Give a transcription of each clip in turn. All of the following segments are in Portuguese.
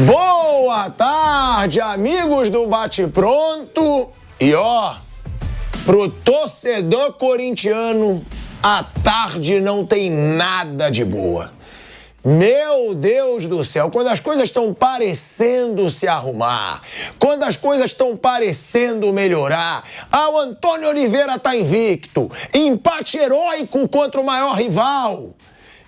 Boa tarde, amigos do Bate Pronto. E pro torcedor corintiano, a tarde não tem nada de boa. Meu Deus do céu, quando as coisas estão parecendo se arrumar, quando as coisas estão parecendo melhorar, o Antônio Oliveira tá invicto, empate heróico contra o maior rival.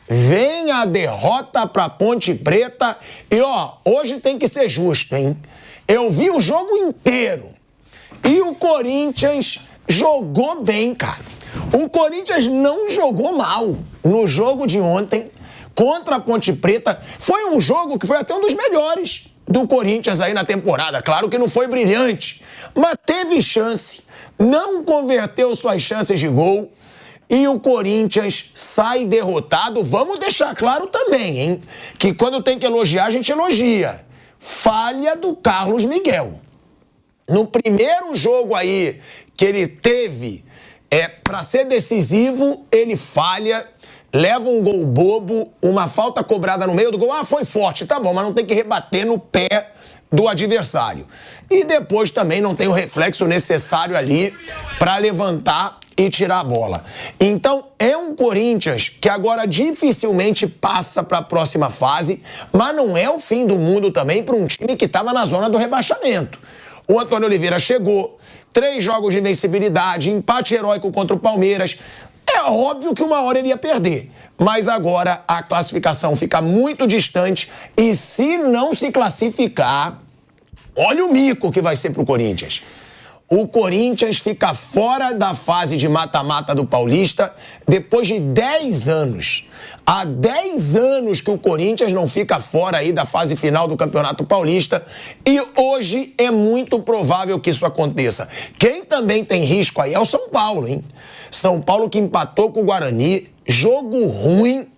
Vem a derrota pra Ponte Preta e hoje tem que ser justo, hein? Eu vi o jogo inteiro e o Corinthians jogou bem, cara. O Corinthians não jogou mal no jogo de ontem contra a Ponte Preta. Foi um jogo que foi até um dos melhores do Corinthians aí na temporada. Claro que não foi brilhante, mas teve chance, não converteu suas chances de gol. E o Corinthians sai derrotado. Vamos deixar claro também, hein? Que quando tem que elogiar, a gente elogia. Falha do Carlos Miguel. No primeiro jogo aí que ele teve para ser decisivo, ele falha, leva um gol bobo, uma falta cobrada no meio do gol. Foi forte, tá bom, mas não tem que rebater no pé do adversário. E depois também não tem o reflexo necessário ali para levantar e tirar a bola. Então, é um Corinthians que agora dificilmente passa para a próxima fase, mas não é o fim do mundo também para um time que estava na zona do rebaixamento. O Antônio Oliveira chegou, 3 jogos de invencibilidade, empate heróico contra o Palmeiras. É óbvio que uma hora ele ia perder, mas agora a classificação fica muito distante e se não se classificar, olha o mico que vai ser pro Corinthians. O Corinthians fica fora da fase de mata-mata do Paulista depois de 10 anos. Há 10 anos que o Corinthians não fica fora aí da fase final do Campeonato Paulista e hoje é muito provável que isso aconteça. Quem também tem risco aí é o São Paulo, hein? São Paulo que empatou com o Guarani, jogo ruim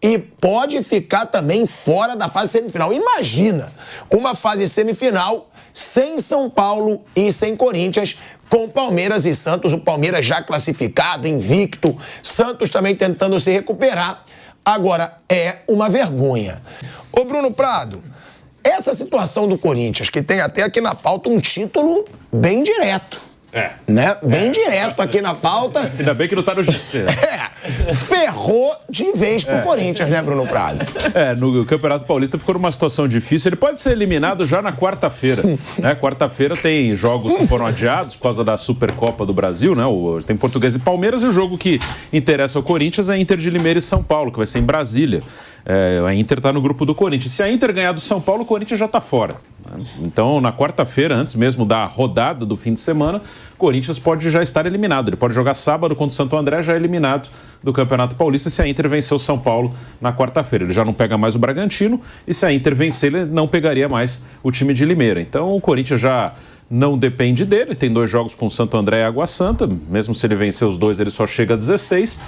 e pode ficar também fora da fase semifinal. Imagina uma fase semifinal sem São Paulo e sem Corinthians, com Palmeiras e Santos, o Palmeiras já classificado, invicto, Santos também tentando se recuperar. Agora, é uma vergonha. Ô Bruno Prado, essa situação do Corinthians, que tem até aqui na pauta um título bem direto. Né? Bem direto bastante. Aqui na pauta. Ainda bem que não tá no GC. Ferrou de vez pro Corinthians, né, Bruno Prado? No Campeonato Paulista ficou numa situação difícil. Ele pode ser eliminado já na quarta-feira. Né? Quarta-feira tem jogos que foram adiados por causa da Supercopa do Brasil, né? Tem Português e Palmeiras, e o jogo que interessa ao Corinthians é Inter de Limeira e São Paulo, que vai ser em Brasília. A Inter tá no grupo do Corinthians. Se a Inter ganhar do São Paulo, o Corinthians já tá fora. Então, na quarta-feira, antes mesmo da rodada do fim de semana, o Corinthians pode já estar eliminado. Ele pode jogar sábado contra o Santo André, já eliminado do Campeonato Paulista, se a Inter vencer o São Paulo na quarta-feira. Ele já não pega mais o Bragantino, e se a Inter vencer, ele não pegaria mais o time de Limeira. Então, o Corinthians já não depende dele, tem 2 jogos com o Santo André e Água Santa, mesmo se ele vencer os 2, ele só chega a 16,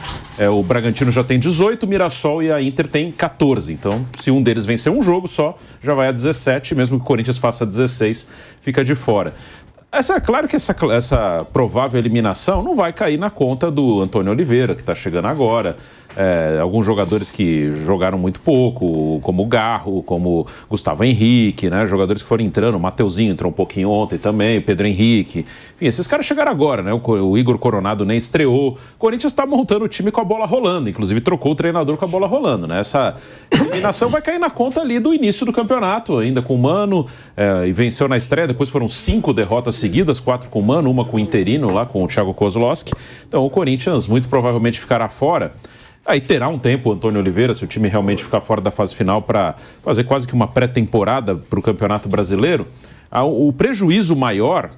o Bragantino já tem 18, o Mirassol e a Inter tem 14, então se um deles vencer um jogo só, já vai a 17, mesmo que o Corinthians faça 16, fica de fora. Claro que essa provável eliminação não vai cair na conta do Antônio Oliveira, que está chegando agora. Alguns jogadores que jogaram muito pouco, como o Garro, como Gustavo Henrique, né? Jogadores que foram entrando, o Mateuzinho entrou um pouquinho ontem também, o Pedro Henrique. Enfim, esses caras chegaram agora, né? O Igor Coronado nem estreou. O Corinthians está montando o time com a bola rolando, inclusive trocou o treinador com a bola rolando, né? Essa eliminação vai cair na conta ali do início do campeonato, ainda com o Mano, e venceu na estreia, depois foram 5 derrotas seguidas, 4 com o Mano, uma com o interino lá, com o Thiago Kozlowski. Então o Corinthians muito provavelmente ficará fora. Aí terá um tempo o Antônio Oliveira, se o time realmente ficar fora da fase final, para fazer quase que uma pré-temporada para o Campeonato Brasileiro. O prejuízo maior,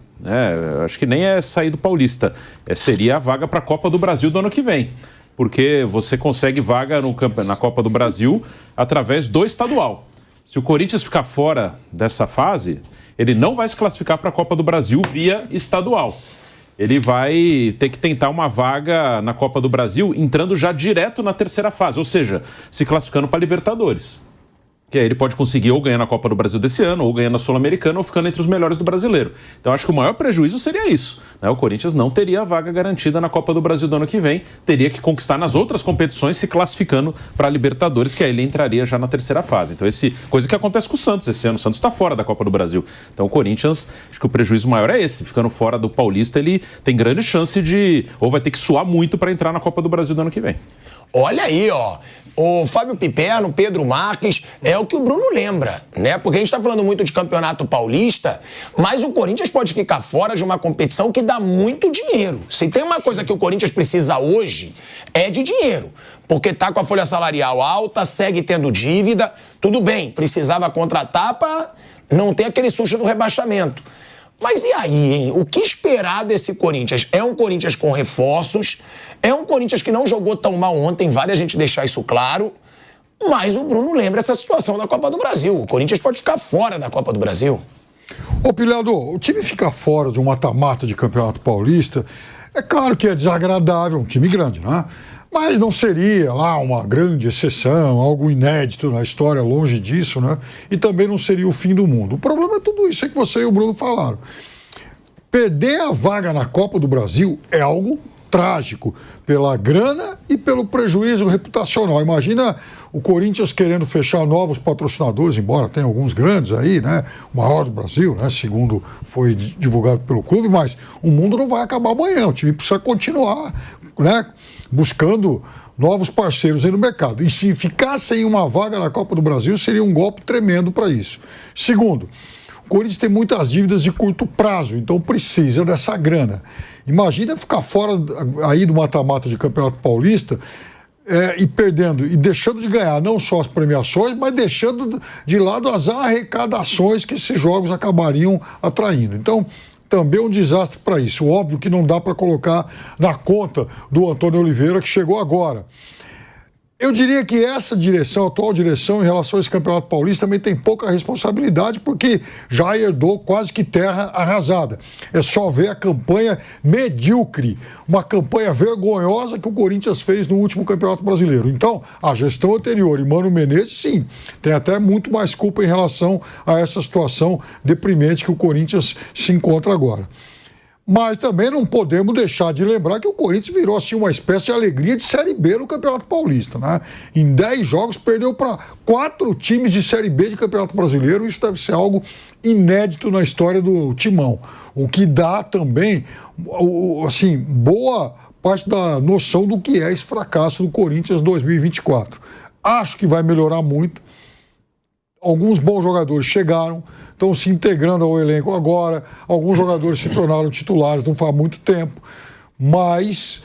acho que nem é sair do Paulista, seria a vaga para a Copa do Brasil do ano que vem. Porque você consegue vaga na Copa do Brasil através do estadual. Se o Corinthians ficar fora dessa fase, ele não vai se classificar para a Copa do Brasil via estadual. Ele vai ter que tentar uma vaga na Copa do Brasil entrando já direto na terceira fase, ou seja, se classificando para a Libertadores. que aí ele pode conseguir ou ganhar na Copa do Brasil desse ano, ou ganhar na Sul-Americana, ou ficando entre os melhores do brasileiro. Então acho que o maior prejuízo seria isso, né? O Corinthians não teria a vaga garantida na Copa do Brasil do ano que vem, teria que conquistar nas outras competições, se classificando para a Libertadores, que aí ele entraria já na terceira fase. Então coisa que acontece com o Santos esse ano. O Santos está fora da Copa do Brasil. Então o Corinthians, acho que o prejuízo maior é esse. Ficando fora do Paulista, ele tem grande chance de, ou vai ter que suar muito para entrar na Copa do Brasil do ano que vem. Olha aí, ó. O Fábio Piperno, Pedro Marques, é o que o Bruno lembra, né? Porque a gente tá falando muito de campeonato paulista, mas o Corinthians pode ficar fora de uma competição que dá muito dinheiro. Se tem uma coisa que o Corinthians precisa hoje, é de dinheiro. Porque tá com a folha salarial alta, segue tendo dívida, tudo bem, precisava contratar para não ter aquele susto do rebaixamento. Mas e aí, hein? O que esperar desse Corinthians? É um Corinthians com reforços, é um Corinthians que não jogou tão mal ontem, vale a gente deixar isso claro, mas o Bruno lembra essa situação da Copa do Brasil. O Corinthians pode ficar fora da Copa do Brasil. Ô, Pilhado, o time ficar fora de um mata-mata de Campeonato Paulista, é claro que é desagradável, um time grande, né? Mas não seria lá uma grande exceção, algo inédito na história, longe disso, né? E também não seria o fim do mundo. O problema é tudo isso que você e o Bruno falaram. Perder a vaga na Copa do Brasil é algo trágico, pela grana e pelo prejuízo reputacional. Imagina o Corinthians querendo fechar novos patrocinadores, embora tenha alguns grandes aí, né? O maior do Brasil, né? Segundo foi divulgado pelo clube, mas o mundo não vai acabar amanhã. O time precisa continuar, né? Buscando novos parceiros aí no mercado. E se ficar sem uma vaga na Copa do Brasil, seria um golpe tremendo para isso. Segundo, o Corinthians tem muitas dívidas de curto prazo, então precisa dessa grana. Imagina ficar fora aí do mata-mata de Campeonato Paulista e perdendo, e deixando de ganhar não só as premiações, mas deixando de lado as arrecadações que esses jogos acabariam atraindo. Então, também um desastre para isso. Óbvio que não dá para colocar na conta do Antônio Oliveira, que chegou agora. Eu diria que essa direção, a atual direção, em relação a esse Campeonato Paulista, também tem pouca responsabilidade, porque já herdou quase que terra arrasada. É só ver a campanha medíocre, uma campanha vergonhosa que o Corinthians fez no último Campeonato Brasileiro. Então, a gestão anterior e Mano Menezes, sim, tem até muito mais culpa em relação a essa situação deprimente que o Corinthians se encontra agora. Mas também não podemos deixar de lembrar que o Corinthians virou assim uma espécie de alegria de Série B no Campeonato Paulista, né? Em 10 jogos perdeu para 4 times de Série B de Campeonato Brasileiro. Isso deve ser algo inédito na história do Timão. O que dá também, assim, boa parte da noção do que é esse fracasso do Corinthians 2024. Acho que vai melhorar muito. Alguns bons jogadores chegaram, estão se integrando ao elenco agora, alguns jogadores se tornaram titulares não faz muito tempo, mas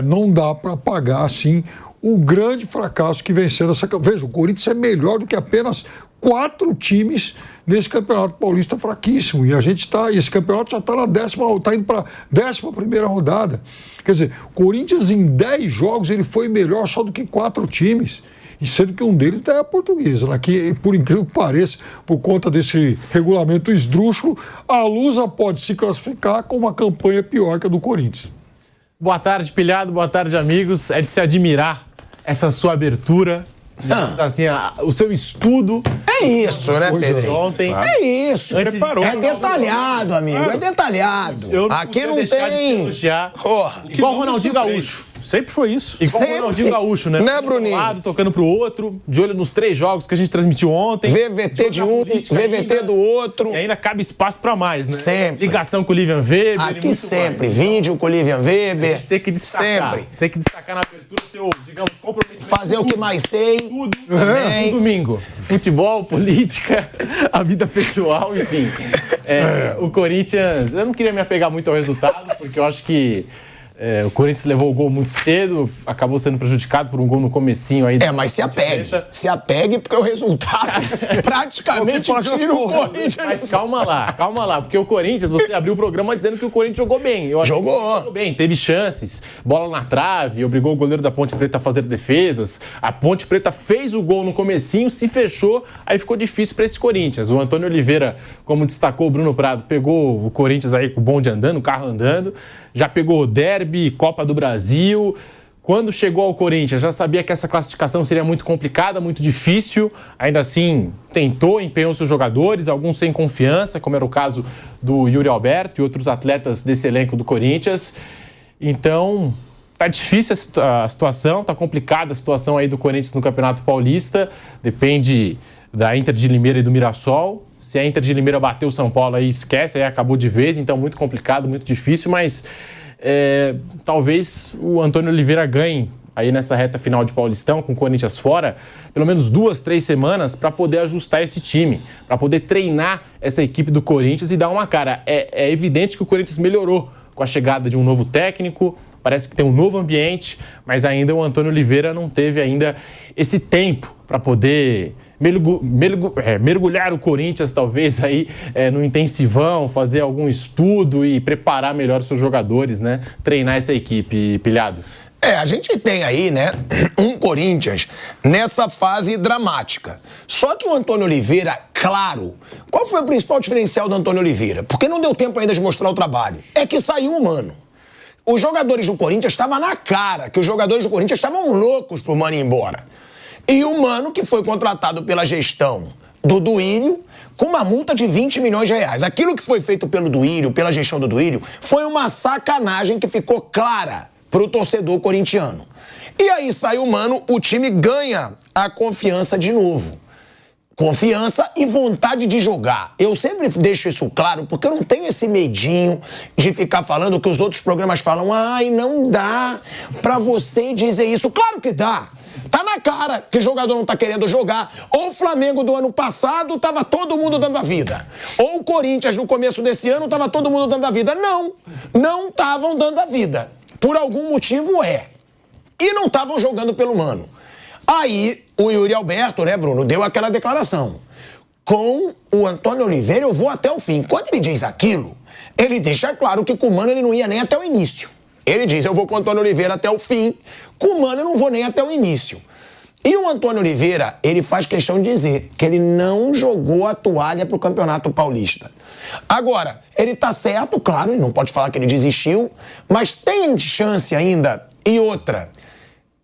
não dá para apagar assim o grande fracasso que vem sendo essa... Veja, o Corinthians é melhor do que apenas 4 times nesse Campeonato Paulista fraquíssimo, e a gente está, esse campeonato já está tá indo para a 11ª rodada. Quer dizer, o Corinthians em 10 jogos ele foi melhor só do que 4 times. E sendo que um deles é a Portuguesa, né? Que, por incrível que pareça, por conta desse regulamento esdrúxulo, a Lusa pode se classificar com uma campanha pior que a do Corinthians. Boa tarde, Pilhado, boa tarde, amigos. É de se admirar essa sua abertura, assim, o seu estudo. É isso, né, Pedro? Ontem. É isso. Antes, é detalhado, amigo, é detalhado. Aqui não tem... Igual o Ronaldinho Gaúcho. Sempre foi isso. Igual o Ronaldinho Gaúcho, né? Né, Bruninho? Um lado, tocando pro outro, de olho nos 3 jogos que a gente transmitiu ontem. VVT de um, VVT do outro. E ainda cabe espaço pra mais, né? Sempre. Ligação com o Livian Weber. Aqui sempre. Vídeo com o Livian Weber. Tem que destacar. Sempre. Tem que destacar na abertura o seu, digamos, comprometimento. Fazer o que mais sei. Tudo. Também. No domingo. Futebol, política, a vida pessoal, enfim. O Corinthians... Eu não queria me apegar muito ao resultado, porque eu acho que o Corinthians levou o gol muito cedo, acabou sendo prejudicado por um gol no comecinho aí. Mas se apegue. Se apegue, porque o resultado praticamente tira o Corinthians. Mas calma lá, porque o Corinthians, você abriu o programa dizendo que o Corinthians jogou bem. Jogou bem, teve chances, bola na trave, obrigou o goleiro da Ponte Preta a fazer defesas. A Ponte Preta fez o gol no comecinho, se fechou, aí ficou difícil para esse Corinthians. O Antônio Oliveira, como destacou o Bruno Prado, pegou o Corinthians aí com o bonde andando, o carro andando, já pegou o derby, Copa do Brasil. quando chegou ao Corinthians, já sabia que essa classificação seria muito complicada, muito difícil. Ainda assim, tentou, empenhou seus jogadores, alguns sem confiança, como era o caso do Yuri Alberto e outros atletas desse elenco do Corinthians. Então, tá difícil a situação, tá complicada a situação aí do Corinthians no Campeonato Paulista. Depende da Inter de Limeira e do Mirassol. Se a Inter de Limeira bater o São Paulo, aí esquece, aí acabou de vez. Então, muito complicado, muito difícil, mas talvez o Antônio Oliveira ganhe aí nessa reta final de Paulistão, com o Corinthians fora, pelo menos 2, 3 semanas para poder ajustar esse time, para poder treinar essa equipe do Corinthians e dar uma cara. É evidente que o Corinthians melhorou com a chegada de um novo técnico, parece que tem um novo ambiente, mas ainda o Antônio Oliveira não teve ainda esse tempo para poder mergulhar o Corinthians, talvez, aí no intensivão, fazer algum estudo e preparar melhor os seus jogadores, né? Treinar essa equipe, Pilhado. A gente tem aí, né, um Corinthians nessa fase dramática. Só que o Antônio Oliveira, claro, qual foi o principal diferencial do Antônio Oliveira? Porque não deu tempo ainda de mostrar o trabalho. É que saiu o Mano. Os jogadores do Corinthians estavam na cara, que os jogadores do Corinthians estavam loucos pro Mano ir embora. E o Mano, que foi contratado pela gestão do Duílio, com uma multa de 20 milhões de reais. Aquilo que foi feito pelo Duílio, pela gestão do Duílio, foi uma sacanagem que ficou clara pro torcedor corintiano. E aí sai o Mano, o time ganha a confiança de novo. Confiança e vontade de jogar. Eu sempre deixo isso claro, porque eu não tenho esse medinho de ficar falando o que os outros programas falam. Ai, não dá pra você dizer isso. Claro que dá. Tá na cara que o jogador não tá querendo jogar. Ou o Flamengo do ano passado tava todo mundo dando a vida. Ou o Corinthians no começo desse ano tava todo mundo dando a vida. Não estavam dando a vida. Por algum motivo E não estavam jogando pelo Mano. Aí o Yuri Alberto, né, Bruno, deu aquela declaração. Com o Antônio Oliveira eu vou até o fim. Quando ele diz aquilo, ele deixa claro que com o Mano ele não ia nem até o início. Ele diz, eu vou com o Antônio Oliveira até o fim, com o Mano eu não vou nem até o início. E o Antônio Oliveira, ele faz questão de dizer que ele não jogou a toalha pro Campeonato Paulista. Agora, ele tá certo, claro, ele não pode falar que ele desistiu, mas tem chance ainda. E outra,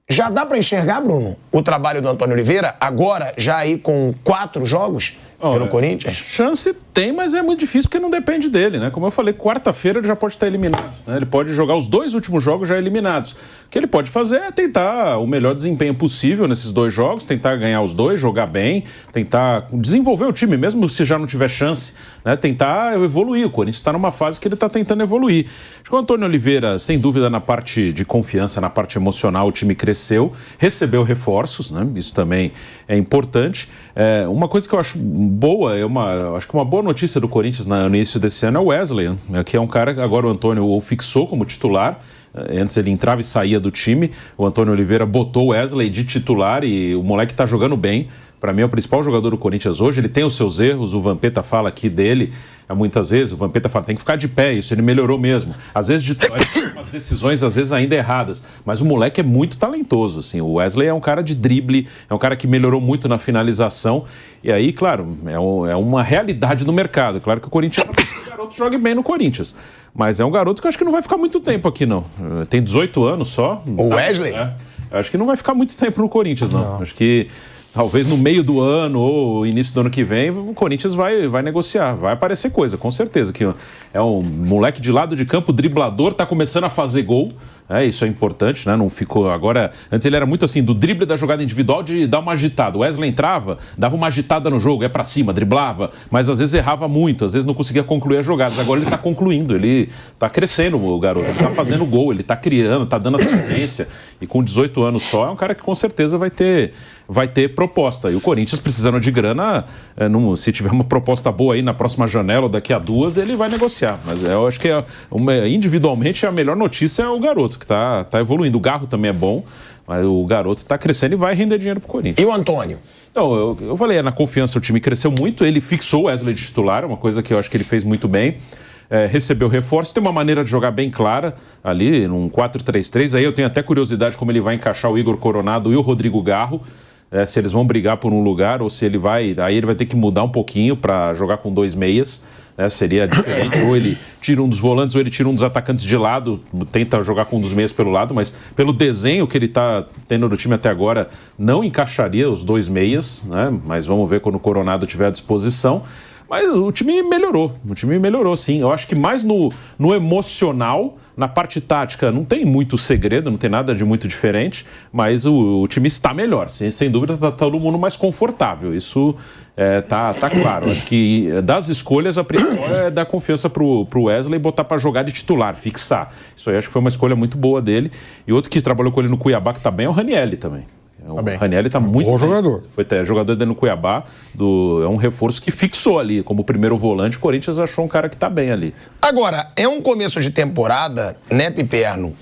já dá pra enxergar, Bruno, o trabalho do Antônio Oliveira, agora, já aí com 4 jogos pelo Corinthians? Chance tem, mas é muito difícil porque não depende dele, né? Como eu falei, quarta-feira ele já pode estar eliminado, né? Ele pode jogar os 2 últimos jogos já eliminados. O que ele pode fazer é tentar o melhor desempenho possível nesses 2 jogos, tentar ganhar os 2, jogar bem, tentar desenvolver o time, mesmo se já não tiver chance, né? Tentar evoluir. O Corinthians está numa fase que ele está tentando evoluir. Acho que o Antônio Oliveira, sem dúvida, na parte de confiança, na parte emocional, o time cresceu, recebeu reforços, né? Isso também é importante. Uma coisa que eu acho boa, acho que uma boa notícia do Corinthians no início desse ano é o Wesley, né? Que é um cara que agora o Antônio o fixou como titular. Antes ele entrava e saía do time. O Antônio Oliveira botou o Wesley de titular e o moleque tá jogando bem. Para mim é o principal jogador do Corinthians hoje. Ele tem os seus erros, o Vampeta fala aqui dele muitas vezes. O Vampeta fala, tem que ficar de pé, isso ele melhorou mesmo. Às vezes de umas decisões, às vezes ainda erradas. Mas o moleque é muito talentoso, assim. O Wesley é um cara de drible, é um cara que melhorou muito na finalização. E aí, claro, é uma realidade no mercado. Claro que o Corinthians o garoto joga bem no Corinthians. Mas é um garoto que eu acho que não vai ficar muito tempo aqui, não. Tem 18 anos só. O Wesley? Acho que não vai ficar muito tempo no Corinthians, não. Acho que talvez no meio do ano ou início do ano que vem, o Corinthians vai negociar. Vai aparecer coisa, com certeza. Que é um moleque de lado de campo, driblador, tá começando a fazer gol. Isso é importante, né? Não ficou agora. Antes ele era muito assim, do drible da jogada individual, de dar uma agitada. O Wesley entrava, dava uma agitada no jogo, pra cima, driblava, mas às vezes errava muito, às vezes não conseguia concluir as jogadas. Agora ele tá concluindo, ele tá crescendo, o garoto. Ele tá fazendo gol, ele tá criando, tá dando assistência. E com 18 anos só, é um cara que com certeza vai ter proposta. E o Corinthians, precisando de grana, se tiver uma proposta boa aí na próxima janela ou daqui a 2, ele vai negociar. Mas eu acho que individualmente a melhor notícia é o garoto, que tá evoluindo. O Garro também é bom, mas o garoto tá crescendo e vai render dinheiro pro Corinthians. E o Antônio? Então, eu falei, na confiança o time cresceu muito, ele fixou o Wesley de titular, uma coisa que eu acho que ele fez muito bem. Recebeu reforço, tem uma maneira de jogar bem clara ali, num 4-3-3. Aí eu tenho até curiosidade como ele vai encaixar o Igor Coronado e o Rodrigo Garro. Se eles vão brigar por um lugar ou se ele vai... Aí ele vai ter que mudar um pouquinho para jogar com 2 meias. né? Seria diferente, ou ele tira um dos volantes ou ele tira um dos atacantes de lado, tenta jogar com um dos meias pelo lado, mas pelo desenho que ele está tendo no time até agora, não encaixaria os dois meias, né? Mas vamos ver quando o Coronado tiver à disposição. Mas o time melhorou sim. Eu acho que mais no emocional, na parte tática, não tem muito segredo, não tem nada de muito diferente, mas o time está melhor, sem dúvida está todo mundo mais confortável, isso tá claro. Acho que das escolhas, a principal é dar confiança pro Wesley e botar para jogar de titular, fixar. Isso aí acho que foi uma escolha muito boa dele. E outro que trabalhou com ele no Cuiabá, que está bem, é o Ranielli também. O Ranielli está muito bom jogador. Foi jogador dele no Cuiabá, é um reforço que fixou ali como primeiro volante. O Corinthians achou um cara que está bem ali. Agora, é um começo de temporada, né, Piperno,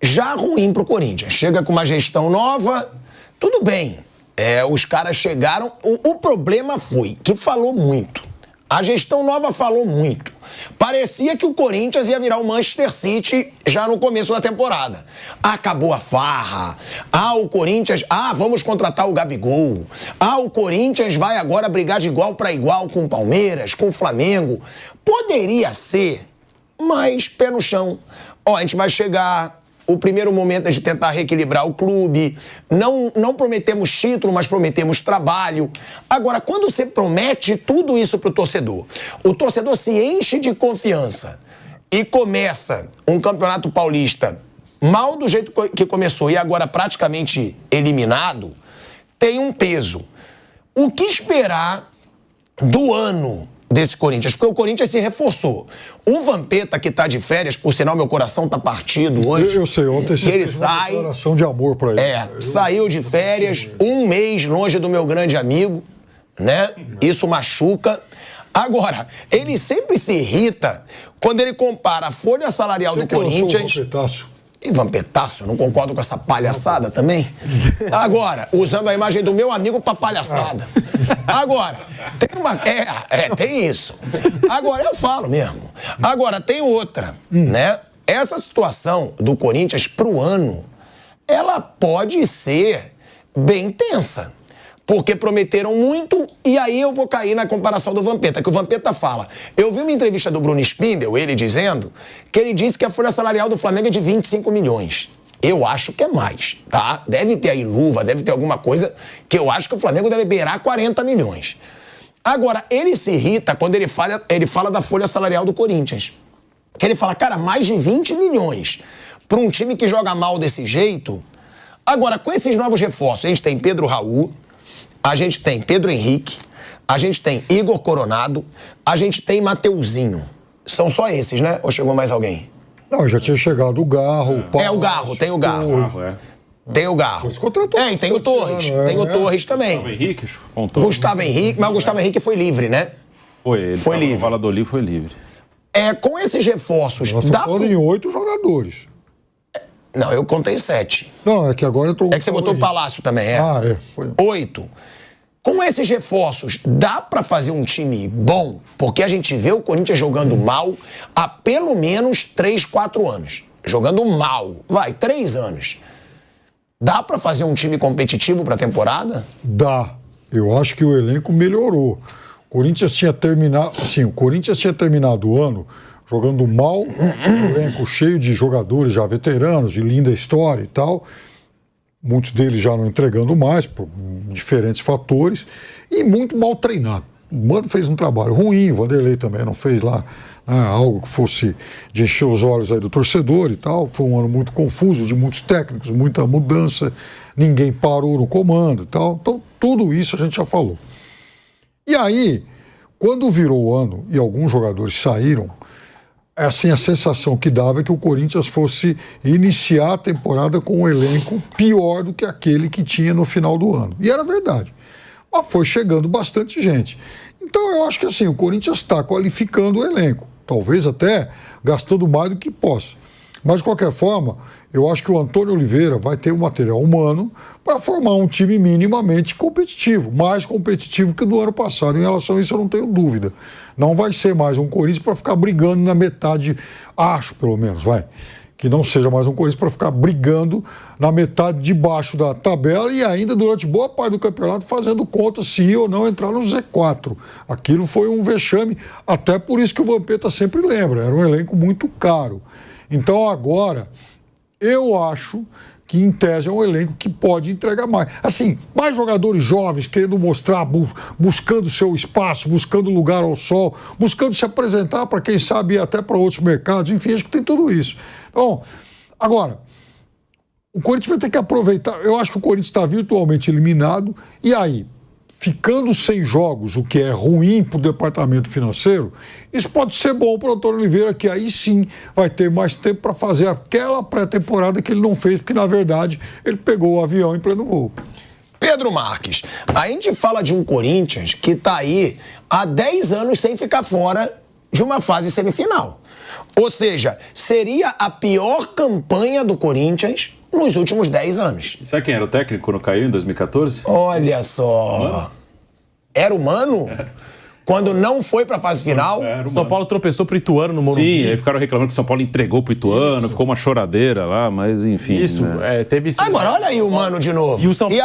já ruim pro Corinthians. Chega com uma gestão nova, tudo bem. Os caras chegaram, o problema foi que falou muito. A gestão nova falou muito. Parecia que o Corinthians ia virar o Manchester City já no começo da temporada. Acabou a farra. O Corinthians... vamos contratar o Gabigol. O Corinthians vai agora brigar de igual para igual com o Palmeiras, com o Flamengo. Poderia ser, mas pé no chão. A gente vai chegar... O primeiro momento é de tentar reequilibrar o clube. Não prometemos título, mas prometemos trabalho. Agora, quando você promete tudo isso pro torcedor, o torcedor se enche de confiança e começa um campeonato paulista mal do jeito que começou e agora praticamente eliminado, tem um peso. O que esperar do ano desse Corinthians? Porque o Corinthians se reforçou. O Vampeta, que tá de férias, por sinal, meu coração tá partido hoje. Eu sei, ontem você ele fez sai, uma declaração de amor pra ele. Saiu de férias, um mês longe do meu grande amigo, né? Isso machuca. Agora, ele sempre se irrita quando ele compara a folha salarial do Corinthians... E Vampetaço, eu não concordo com essa palhaçada também. Agora, usando a imagem do meu amigo pra palhaçada. Agora, tem isso. Agora, eu falo mesmo. Agora, tem outra, né? Essa situação do Corinthians pro ano, ela pode ser bem tensa. Porque prometeram muito, e aí eu vou cair na comparação do Vampeta, que o Vampeta fala. Eu vi uma entrevista do Bruno Spindel, ele dizendo, que ele disse que a folha salarial do Flamengo é de 25 milhões. Eu acho que é mais, tá? Deve ter aí luva, deve ter alguma coisa que eu acho que o Flamengo deve beirar 40 milhões. Agora, ele se irrita quando ele fala da folha salarial do Corinthians. Que ele fala, cara, mais de 20 milhões para um time que joga mal desse jeito. Agora, com esses novos reforços, a gente tem Pedro Raul, a gente tem Pedro Henrique, a gente tem Igor Coronado, a gente tem Mateuzinho. São só esses, né? Ou chegou mais alguém? Não, já tinha chegado o Garro, o Palácio, o Garro, tem o Garro. Tem o Garro. E tem o Torres. Tem o Torres também. Gustavo Henrique, mas o Gustavo Henrique foi livre, né? Foi livre. O Valladolid foi livre. Com esses reforços... Nós estamos falando em 8 jogadores. Não, eu contei 7. Não, é que agora eu tô... É que você botou o Palácio também, Foi. 8. Com esses reforços, dá pra fazer um time bom? Porque a gente vê o Corinthians jogando mal há pelo menos 3, 4 anos. Jogando mal. 3 anos. Dá pra fazer um time competitivo pra temporada? Dá. Eu acho que o elenco melhorou. O Corinthians tinha terminado o ano jogando mal, um elenco cheio de jogadores já veteranos, de linda história e tal. Muitos deles já não entregando mais, por diferentes fatores, e muito mal treinado. O Mano fez um trabalho ruim, o Vanderlei também não fez lá algo que fosse de encher os olhos aí do torcedor e tal. Foi um ano muito confuso, de muitos técnicos, muita mudança, ninguém parou no comando e tal. Então, tudo isso a gente já falou. E aí, quando virou o ano e alguns jogadores saíram, assim, a sensação que dava é que o Corinthians fosse iniciar a temporada com um elenco pior do que aquele que tinha no final do ano. E era verdade. Mas foi chegando bastante gente. Então eu acho que assim, o Corinthians está qualificando o elenco. Talvez até gastando mais do que possa. Mas de qualquer forma, eu acho que o Antônio Oliveira vai ter o material humano para formar um time minimamente competitivo, mais competitivo que o do ano passado. Em relação a isso, eu não tenho dúvida. Não vai ser mais um Corinthians para ficar brigando na metade, acho pelo menos, que não seja mais um Corinthians para ficar brigando na metade de baixo da tabela e ainda durante boa parte do campeonato fazendo conta se ia ou não entrar no Z4. Aquilo foi um vexame, até por isso que o Vampeta sempre lembra, era um elenco muito caro. Então agora, eu acho que em tese é um elenco que pode entregar mais. Assim, mais jogadores jovens querendo mostrar, buscando seu espaço, buscando lugar ao sol, buscando se apresentar para quem sabe ir até para outros mercados, enfim, acho que tem tudo isso. Então, agora, o Corinthians vai ter que aproveitar, eu acho que o Corinthians está virtualmente eliminado, e aí, ficando sem jogos, o que é ruim para o departamento financeiro, isso pode ser bom para o Antônio Oliveira, que aí sim vai ter mais tempo para fazer aquela pré-temporada que ele não fez, porque na verdade ele pegou o avião em pleno voo. Pedro Marques, a gente fala de um Corinthians que está aí há 10 anos sem ficar fora de uma fase semifinal. Ou seja, seria a pior campanha do Corinthians nos últimos 10 anos. Sabe quem era o técnico quando caiu em 2014? Olha só. Era o Mano? Quando não foi pra fase final? O São Paulo tropeçou pro Ituano no Morumbi. Sim, aí ficaram reclamando que o São Paulo entregou pro Ituano, ficou uma choradeira lá, mas enfim. Isso, né? Teve esse... Agora, olha aí o Mano de novo. E o São Paulo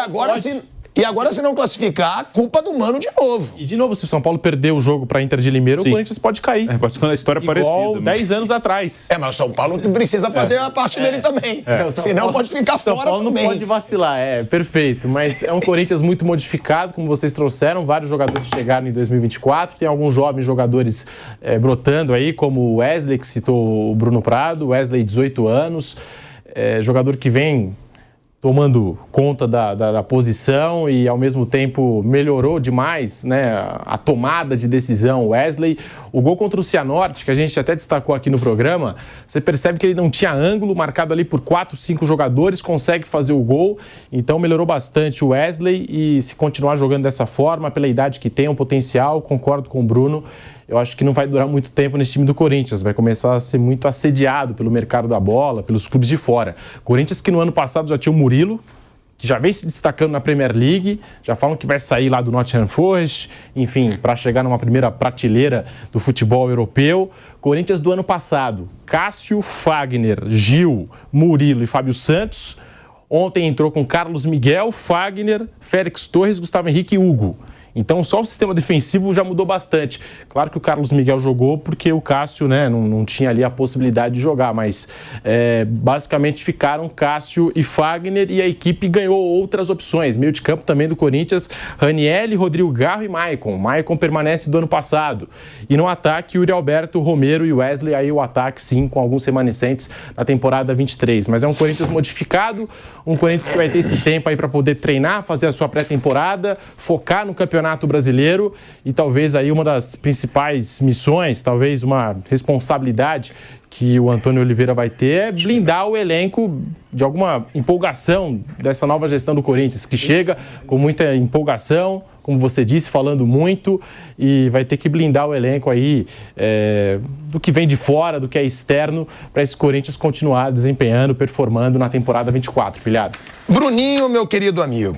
E agora, se não classificar, culpa do Mano de novo. E de novo, se o São Paulo perder o jogo pra Inter de Limeira, o Corinthians pode cair. Pode ser uma história parecida. Igual 10 anos atrás. Mas o São Paulo precisa fazer a parte dele também. Senão pode ficar fora também. São Paulo não pode vacilar, perfeito. Mas é um Corinthians muito modificado, como vocês trouxeram. Vários jogadores chegaram em 2024. Tem alguns jovens jogadores brotando aí, como o Wesley, que citou o Bruno Prado. Wesley, 18 anos. Jogador que vem tomando conta da posição e, ao mesmo tempo, melhorou demais, né, a tomada de decisão. Wesley, o gol contra o Cianorte, que a gente até destacou aqui no programa, você percebe que ele não tinha ângulo, marcado ali por 4, 5 jogadores, consegue fazer o gol. Então, melhorou bastante o Wesley e, se continuar jogando dessa forma, pela idade que tem, um potencial, concordo com o Bruno, eu acho que não vai durar muito tempo nesse time do Corinthians. Vai começar a ser muito assediado pelo mercado da bola, pelos clubes de fora. Corinthians que no ano passado já tinha o Murilo, que já vem se destacando na Premier League, já falam que vai sair lá do Nottingham Forest, enfim, para chegar numa primeira prateleira do futebol europeu. Corinthians do ano passado, Cássio, Fagner, Gil, Murilo e Fábio Santos. Ontem entrou com Carlos Miguel, Fagner, Félix Torres, Gustavo Henrique e Hugo. Então, só o sistema defensivo já mudou bastante. Claro que o Carlos Miguel jogou porque o Cássio, né, não tinha ali a possibilidade de jogar, mas basicamente ficaram Cássio e Fagner e a equipe ganhou outras opções. Meio de campo também do Corinthians, Ranieri, Rodrigo Garro e Maicon. Maicon permanece do ano passado. E no ataque, Yuri Alberto, Romero e Wesley. Aí o ataque, sim, com alguns remanescentes na temporada 23. Mas é um Corinthians modificado, um Corinthians que vai ter esse tempo aí para poder treinar, fazer a sua pré-temporada, focar no Campeonato Brasileiro e talvez aí uma das principais missões, talvez uma responsabilidade que o Antônio Oliveira vai ter é blindar o elenco de alguma empolgação dessa nova gestão do Corinthians, que chega com muita empolgação, como você disse, falando muito, e vai ter que blindar o elenco aí do que vem de fora, do que é externo, para esse Corinthians continuar desempenhando, performando na temporada 24, Pilhado. Bruninho, meu querido amigo,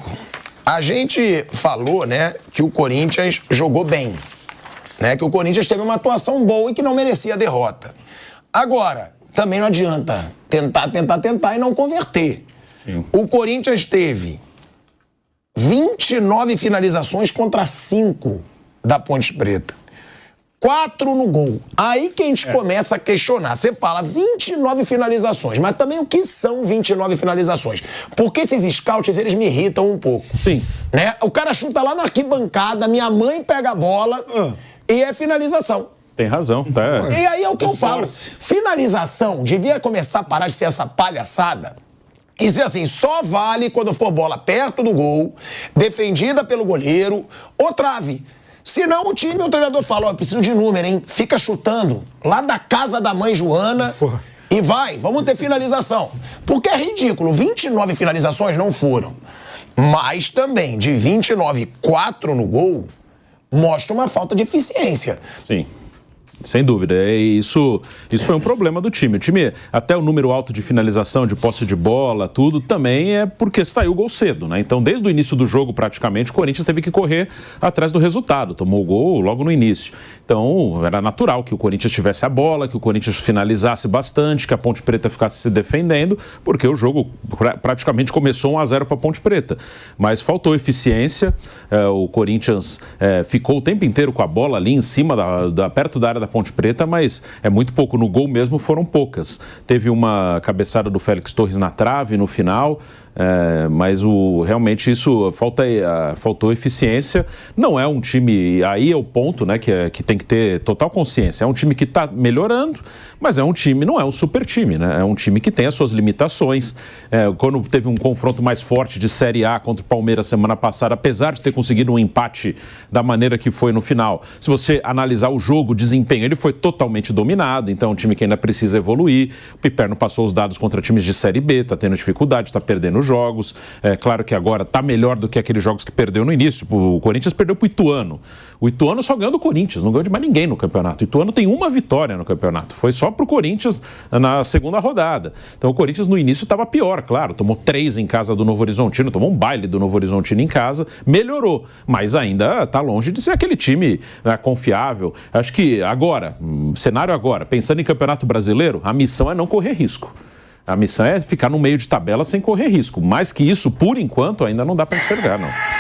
a gente falou, né, que o Corinthians jogou bem, né, que o Corinthians teve uma atuação boa e que não merecia a derrota. Agora, também não adianta tentar e não converter. Sim. O Corinthians teve 29 finalizações contra 5 da Ponte Preta. 4 no gol. Aí que a gente começa a questionar. Você fala 29 finalizações, mas também o que são 29 finalizações? Porque esses scouts, eles me irritam um pouco. Sim. Né? O cara chuta lá na arquibancada, minha mãe pega a bola e é finalização. Tem razão, tá? E aí é o que eu falo. Finalização devia começar a parar de ser essa palhaçada. E dizer assim, só vale quando for bola perto do gol, defendida pelo goleiro ou trave. Senão o time, o treinador fala, eu preciso de número, hein? Fica chutando lá da casa da mãe Joana e vamos ter finalização. Porque é ridículo, 29 finalizações não foram. Mas também, de 29, 4 no gol, mostra uma falta de eficiência. Sim. Sem dúvida. Isso foi um problema do time. O time, até o número alto de finalização, de posse de bola, tudo, também é porque saiu o gol cedo, né? Então, desde o início do jogo, praticamente, o Corinthians teve que correr atrás do resultado. Tomou o gol logo no início. Então, era natural que o Corinthians tivesse a bola, que o Corinthians finalizasse bastante, que a Ponte Preta ficasse se defendendo, porque o jogo praticamente começou 1-0 para a Ponte Preta. Mas faltou eficiência. O Corinthians ficou o tempo inteiro com a bola ali em cima, perto da área da Ponte Preta, mas é muito pouco. No gol mesmo foram poucas. Teve uma cabeçada do Félix Torres na trave no final, mas realmente isso faltou eficiência. Não é um time, aí é o ponto, né, que tem que ter total consciência. É um time que está melhorando, mas é um time, não é um super time, né? É um time que tem as suas limitações. Quando teve um confronto mais forte de Série A contra o Palmeiras semana passada, apesar de ter conseguido um empate da maneira que foi no final, se você analisar o jogo, o desempenho, ele foi totalmente dominado. Então é um time que ainda precisa evoluir. O Piperno passou os dados contra times de Série B, está tendo dificuldade, está perdendo jogos. É claro que agora está melhor do que aqueles jogos que perdeu no início. O Corinthians perdeu para o Ituano. O Ituano só ganhou do Corinthians, não ganhou de mais ninguém no campeonato. O Ituano tem uma vitória no campeonato. Foi só para o Corinthians na segunda rodada. Então o Corinthians no início estava pior, claro. Tomou 3 em casa do Novo Horizontino, tomou um baile do Novo Horizontino em casa. Melhorou, mas ainda está longe de ser aquele time confiável. Acho que agora, cenário agora, pensando em Campeonato Brasileiro, a missão é não correr risco. A missão é ficar no meio de tabela sem correr risco. Mais que isso, por enquanto, ainda não dá para enxergar, não.